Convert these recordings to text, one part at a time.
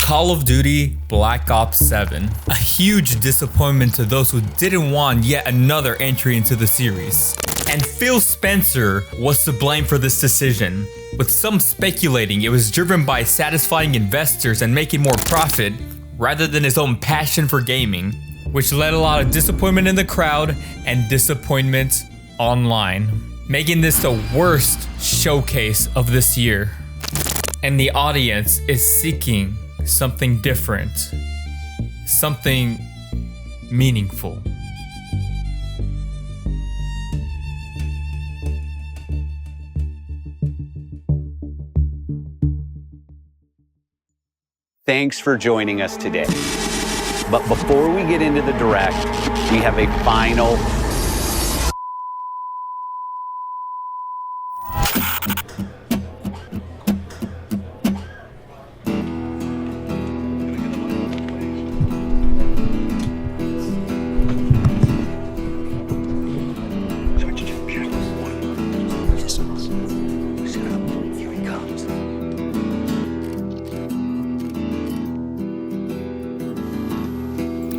Call of Duty Black Ops 7. A huge disappointment to those who didn't want yet another entry into the series. And Phil Spencer was to blame for this decision, with some speculating it was driven by satisfying investors and making more profit rather than his own passion for gaming, which led a lot of disappointment in the crowd and disappointment online, making this the worst showcase of this year. And the audience is seeking something different, something meaningful. Thanks for joining us today. But before we get into the direct, we have a final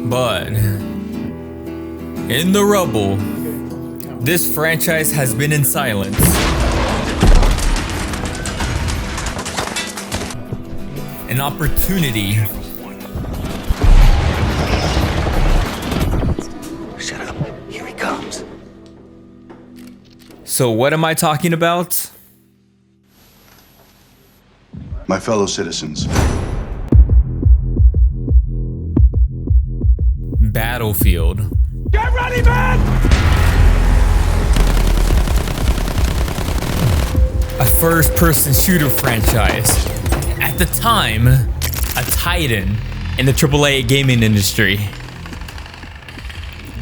But in the rubble, this franchise has been in silence. An opportunity. Shut up. Here he comes. So what am I talking about? My fellow citizens. Battlefield. Get ready, man! A first-person shooter franchise. At the time, a titan in the AAA gaming industry.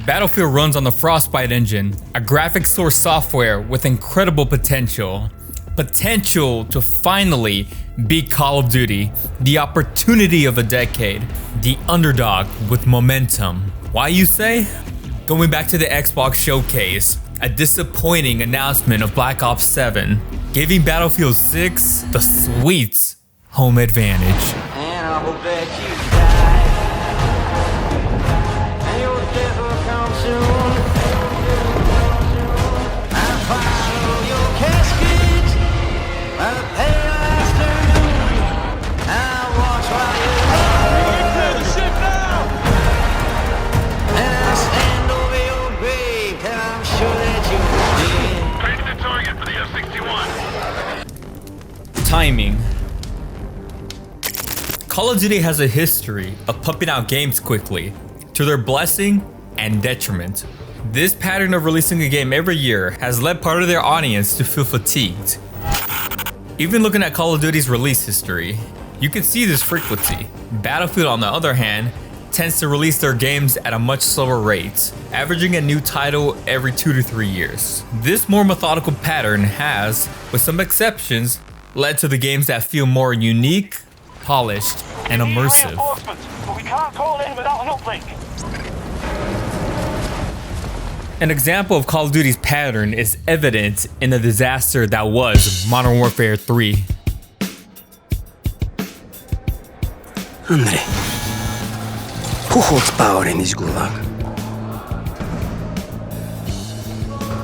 Battlefield runs on the Frostbite engine, a graphics source software with incredible potential. Potential to finally beat Call of Duty, the opportunity of a decade, the underdog with momentum. Why, you say? Going back to the Xbox showcase, a disappointing announcement of Black Ops 7, giving Battlefield 6 the sweet home advantage. And I hope that you die, and your death will come soon. I follow your casket by the pale afternoon. I watch while you lie, and I stand over your grave till I'm sure that you're dead. Ready the target for the F-61. Timing. Call of Duty has a history of pumping out games quickly, to their blessing and detriment. This pattern of releasing a game every year has led part of their audience to feel fatigued. Even looking at Call of Duty's release history, you can see this frequency. Battlefield, on the other hand, tends to release their games at a much slower rate, averaging a new title every 2 to 3 years. This more methodical pattern has, with some exceptions, led to the games that feel more unique, polished, and immersive. But we can't call in without an uplink. An example of Call of Duty's pattern is evident in the disaster that was Modern Warfare 3. Andre, who holds power in this gulag?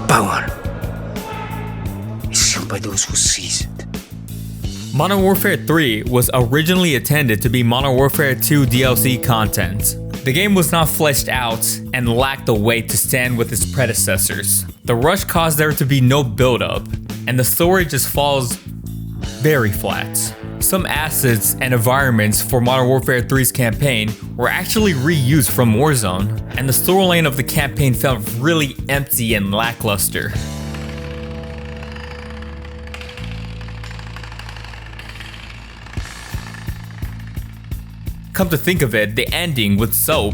Power is held by those who seize it. Modern Warfare 3 was originally intended to be Modern Warfare 2 DLC content. The game was not fleshed out and lacked the weight to stand with its predecessors. The rush caused there to be no build-up, and the story just falls very flat. Some assets and environments for Modern Warfare 3's campaign were actually reused from Warzone, and the storyline of the campaign felt really empty and lackluster. Come to think of it, the ending with Soap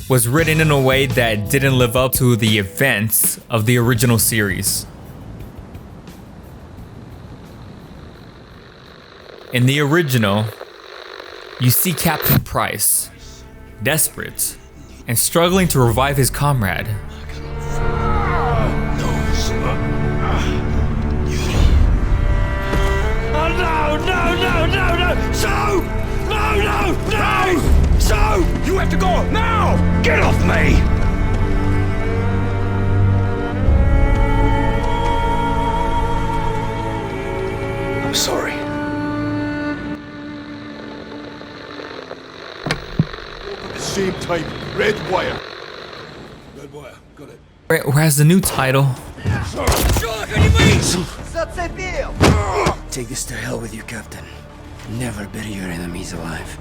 was written in a way that didn't live up to the events of the original series. In the original, you see Captain Price, desperate and struggling to revive his comrade. Oh no! So! No! me! I'm sorry. The same type. Red wire. Red wire. Got it. Whereas the new title, Take this to hell with you, Captain. Never bury your enemies alive.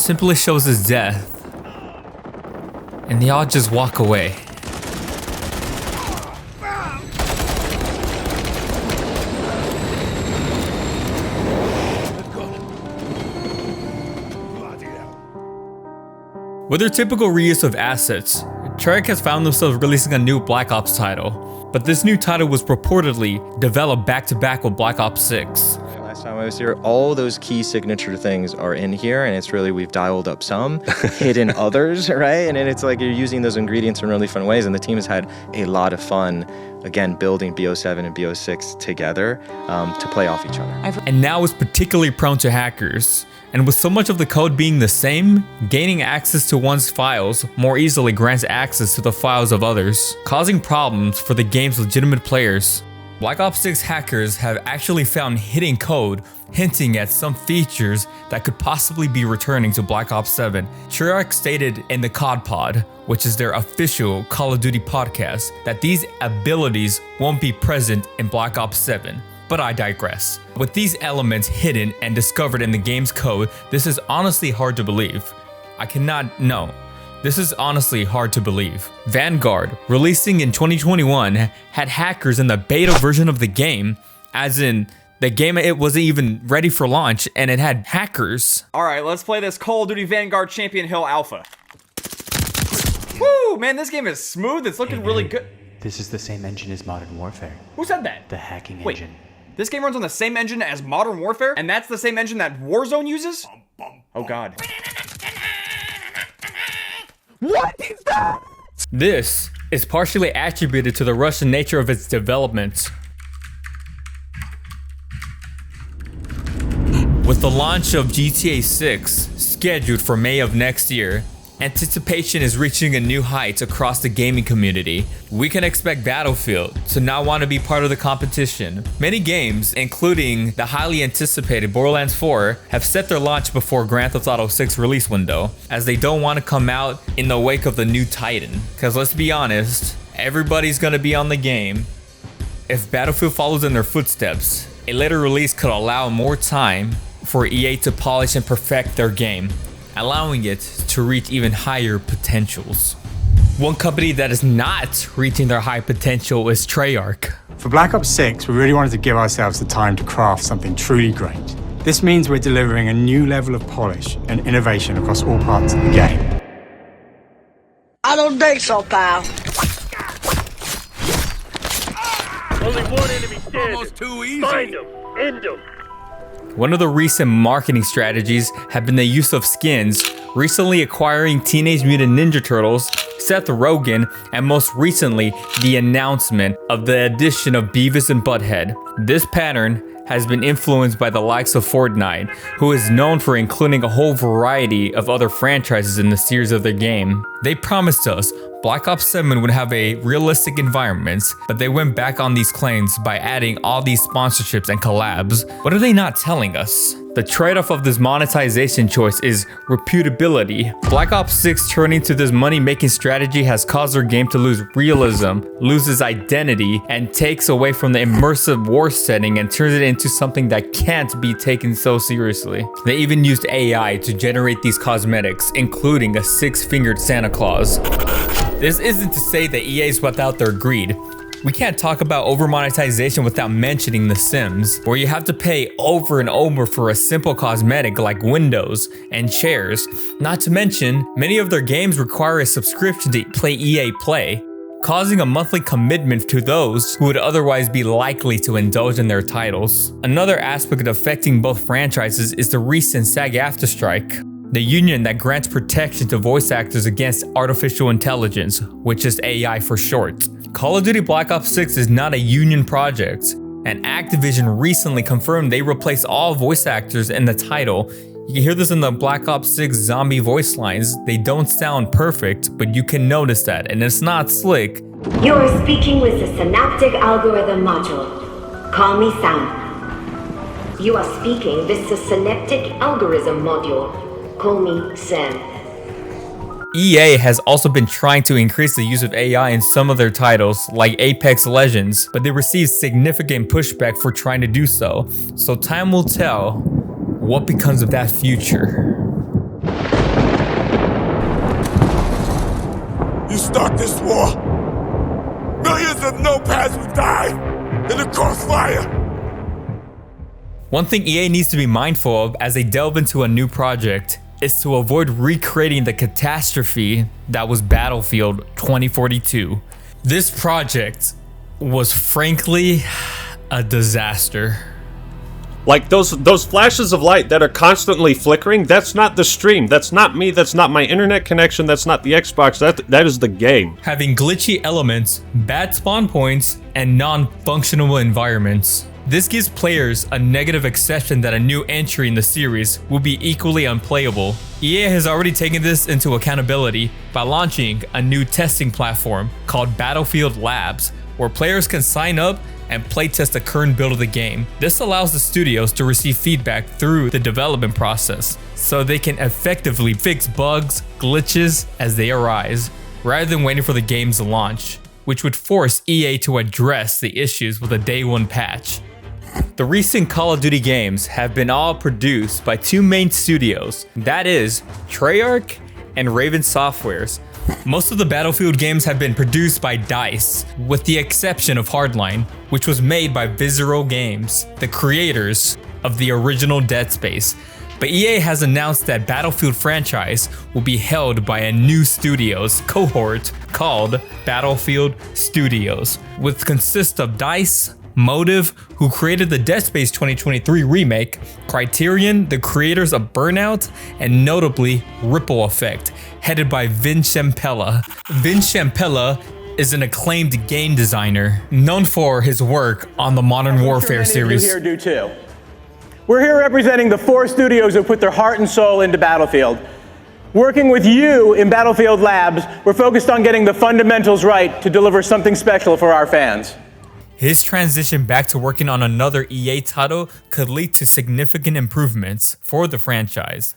simply shows his death, and they all just walk away. With their typical reuse of assets, Treyarch has found themselves releasing a new Black Ops title, but this new title was purportedly developed back-to-back with Black Ops 6. Last time I was here, all those key signature things are in here, and it's really, we've dialed up some, hidden others, right? And then it's like you're using those ingredients in really fun ways, and the team has had a lot of fun, again, building BO7 and BO6 together to play off each other. And now is particularly prone to hackers. And with so much of the code being the same, gaining access to one's files more easily grants access to the files of others, causing problems for the game's legitimate players. Black Ops 6 hackers have actually found hidden code hinting at some features that could possibly be returning to Black Ops 7. Treyarch stated in the COD Pod, which is their official Call of Duty podcast, that these abilities won't be present in Black Ops 7. But I digress. With these elements hidden and discovered in the game's code, this is honestly hard to believe. This is honestly hard to believe. Vanguard, releasing in 2021, had hackers in the beta version of the game, as in the game it wasn't even ready for launch and it had hackers. Alright, let's play this Call of Duty Vanguard Champion Hill Alpha. Woo, man, this game is smooth, it's looking really good. This is the same engine as Modern Warfare. Who said that? The hacking Wait. engine. This game runs on the same engine as Modern Warfare, and that's the same engine that Warzone uses? Oh god. What is that? This is partially attributed to the Russian nature of its development. With the launch of GTA 6 scheduled for May of next year, anticipation is reaching a new height across the gaming community. We can expect Battlefield to not want to be part of the competition. Many games, including the highly anticipated Borderlands 4, have set their launch before Grand Theft Auto 6 release window, as they don't want to come out in the wake of the new Titan. Because let's be honest, everybody's gonna be on the game. If Battlefield follows in their footsteps, a later release could allow more time for EA to polish and perfect their game, allowing it to reach even higher potentials. One company that is not reaching their high potential is Treyarch. For Black Ops 6, we really wanted to give ourselves the time to craft something truly great. This means we're delivering a new level of polish and innovation across all parts of the game. I don't think so, pal. Only one enemy standing. Almost too easy. Find him. End him. One of the recent marketing strategies have been the use of skins, recently acquiring Teenage Mutant Ninja Turtles, Seth Rogen, and most recently, the announcement of the addition of Beavis and Butthead. This pattern has been influenced by the likes of Fortnite, who is known for including a whole variety of other franchises in the series of their game. They promised us Black Ops 7 would have a realistic environments, but they went back on these claims by adding all these sponsorships and collabs. What are they not telling us? The trade-off of this monetization choice is reputability. Black Ops 6 turning to this money-making strategy has caused their game to lose realism, loses identity, and takes away from the immersive war setting and turns it into something that can't be taken so seriously. They even used AI to generate these cosmetics, including a 6-fingered Santa Claus. This isn't to say that EA is without their greed. We can't talk about over-monetization without mentioning The Sims, where you have to pay over and over for a simple cosmetic like windows and chairs. Not to mention, many of their games require a subscription to play EA Play, causing a monthly commitment to those who would otherwise be likely to indulge in their titles. Another aspect affecting both franchises is the recent SAG-AFTRA strike, the union that grants protection to voice actors against artificial intelligence, which is AI for short. Call of Duty Black Ops 6 is not a union project. And Activision recently confirmed they replaced all voice actors in the title. You can hear this in the Black Ops 6 zombie voice lines. They don't sound perfect, but you can notice that, and it's not slick. You are speaking with the Synaptic Algorithm Module. Call me Sam. You are speaking with the Synaptic Algorithm Module. Call me Sam. EA has also been trying to increase the use of AI in some of their titles, like Apex Legends, but they received significant pushback for trying to do so. So time will tell what becomes of that future. You start this war, millions of nomads will die in the crossfire. One thing EA needs to be mindful of as they delve into a new project is to avoid recreating the catastrophe that was Battlefield 2042. This project was frankly a disaster. Like those flashes of light that are constantly flickering, that's not the stream, that's not me, that's not my internet connection, that's not the Xbox, that is the game. Having glitchy elements, bad spawn points, and non-functional environments. This gives players a negative exception that a new entry in the series will be equally unplayable. EA has already taken this into accountability by launching a new testing platform called Battlefield Labs, where players can sign up and playtest the current build of the game. This allows the studios to receive feedback through the development process, so they can effectively fix bugs, glitches as they arise, rather than waiting for the game's launch, which would force EA to address the issues with a day one patch. The recent Call of Duty games have been all produced by two main studios, that is, Treyarch and Raven Softwares. Most of the Battlefield games have been produced by DICE, with the exception of Hardline, which was made by Visceral Games, the creators of the original Dead Space. But EA has announced that Battlefield franchise will be held by a new studios cohort called Battlefield Studios, which consists of DICE, Motive, who created the Dead Space 2023 remake, Criterion, the creators of Burnout, and notably Ripple Effect, headed by Vince Champella. Vince Champella is an acclaimed game designer, known for his work on the Modern Warfare series. Here do too. We're here representing the 4 studios who put their heart and soul into Battlefield. Working with you in Battlefield Labs, we're focused on getting the fundamentals right to deliver something special for our fans. His transition back to working on another EA title could lead to significant improvements for the franchise.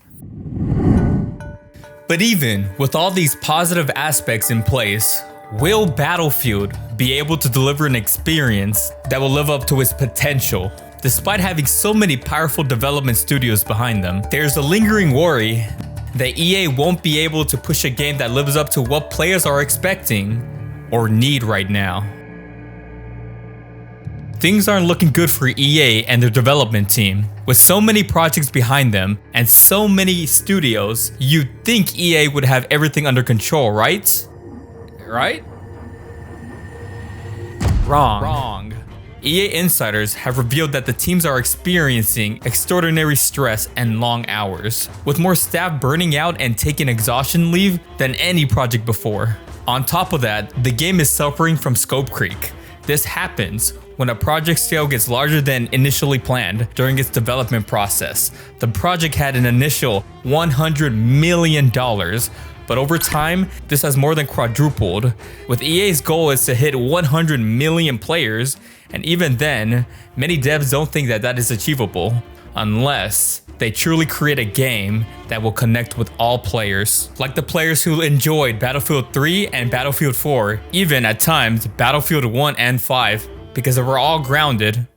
But even with all these positive aspects in place, will Battlefield be able to deliver an experience that will live up to its potential? Despite having so many powerful development studios behind them, there's a lingering worry that EA won't be able to push a game that lives up to what players are expecting or need right now. Things aren't looking good for EA and their development team. With so many projects behind them and so many studios, you'd think EA would have everything under control, right? Right? Wrong. EA insiders have revealed that the teams are experiencing extraordinary stress and long hours, with more staff burning out and taking exhaustion leave than any project before. On top of that, the game is suffering from scope creep. This happens when a project scale gets larger than initially planned during its development process. The project had an initial $100 million, but over time, this has more than quadrupled. With EA's goal is to hit 100 million players, and even then, many devs don't think that is achievable, unless they truly create a game that will connect with all players. Like the players who enjoyed Battlefield 3 and Battlefield 4, even at times Battlefield 1 and 5, because they were all grounded.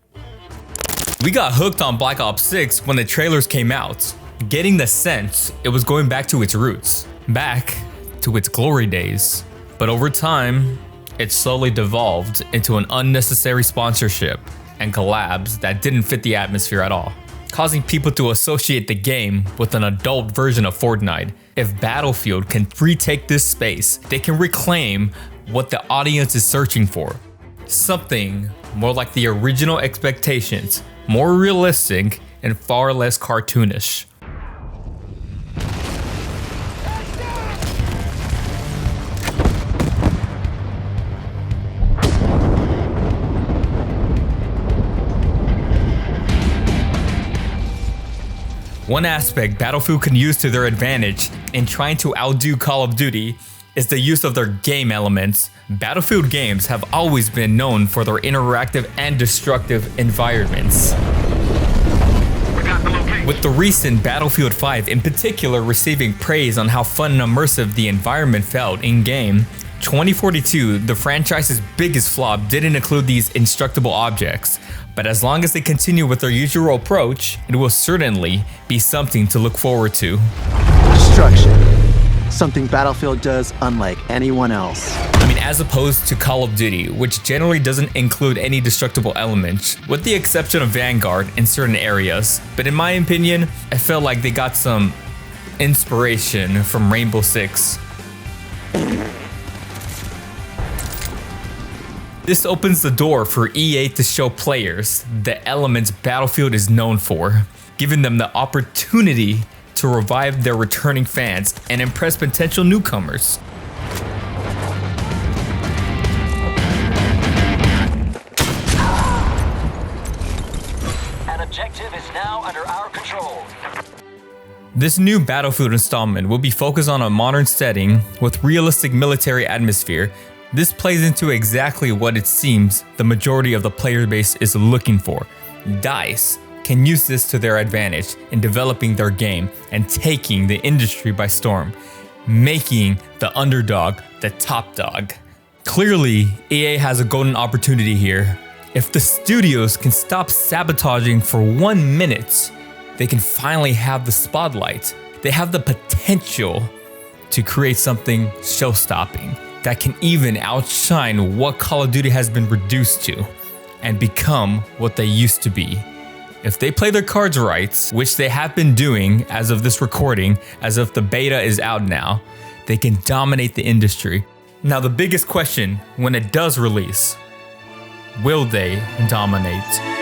We got hooked on Black Ops 6 when the trailers came out, getting the sense it was going back to its roots, back to its glory days. But over time, it slowly devolved into an unnecessary sponsorship and collabs that didn't fit the atmosphere at all, causing people to associate the game with an adult version of Fortnite. If Battlefield can retake this space, they can reclaim what the audience is searching for. Something more like the original expectations, more realistic and far less cartoonish. One aspect Battlefield can use to their advantage in trying to outdo Call of Duty is the use of their game elements. Battlefield games have always been known for their interactive and destructive environments. With the recent Battlefield 5 in particular receiving praise on how fun and immersive the environment felt in-game, 2042, the franchise's biggest flop, didn't include these indestructible objects, but as long as they continue with their usual approach, it will certainly be something to look forward to. Destruction. Something Battlefield does unlike anyone else. I mean, as opposed to Call of Duty, which generally doesn't include any destructible elements, with the exception of Vanguard in certain areas. But in my opinion, I felt like they got some inspiration from Rainbow Six. This opens the door for EA to show players the elements Battlefield is known for, giving them the opportunity to revive their returning fans and impress potential newcomers. An objective is now under our control. This new Battlefield installment will be focused on a modern setting with realistic military atmosphere. This plays into exactly what it seems the majority of the player base is looking for. DICE can use this to their advantage in developing their game and taking the industry by storm, making the underdog the top dog. Clearly, EA has a golden opportunity here. If the studios can stop sabotaging for 1 minute, they can finally have the spotlight. They have the potential to create something show-stopping that can even outshine what Call of Duty has been reduced to and become what they used to be. If they play their cards right, which they have been doing as of this recording, as if the beta is out now, they can dominate the industry. Now the biggest question when it does release, will they dominate?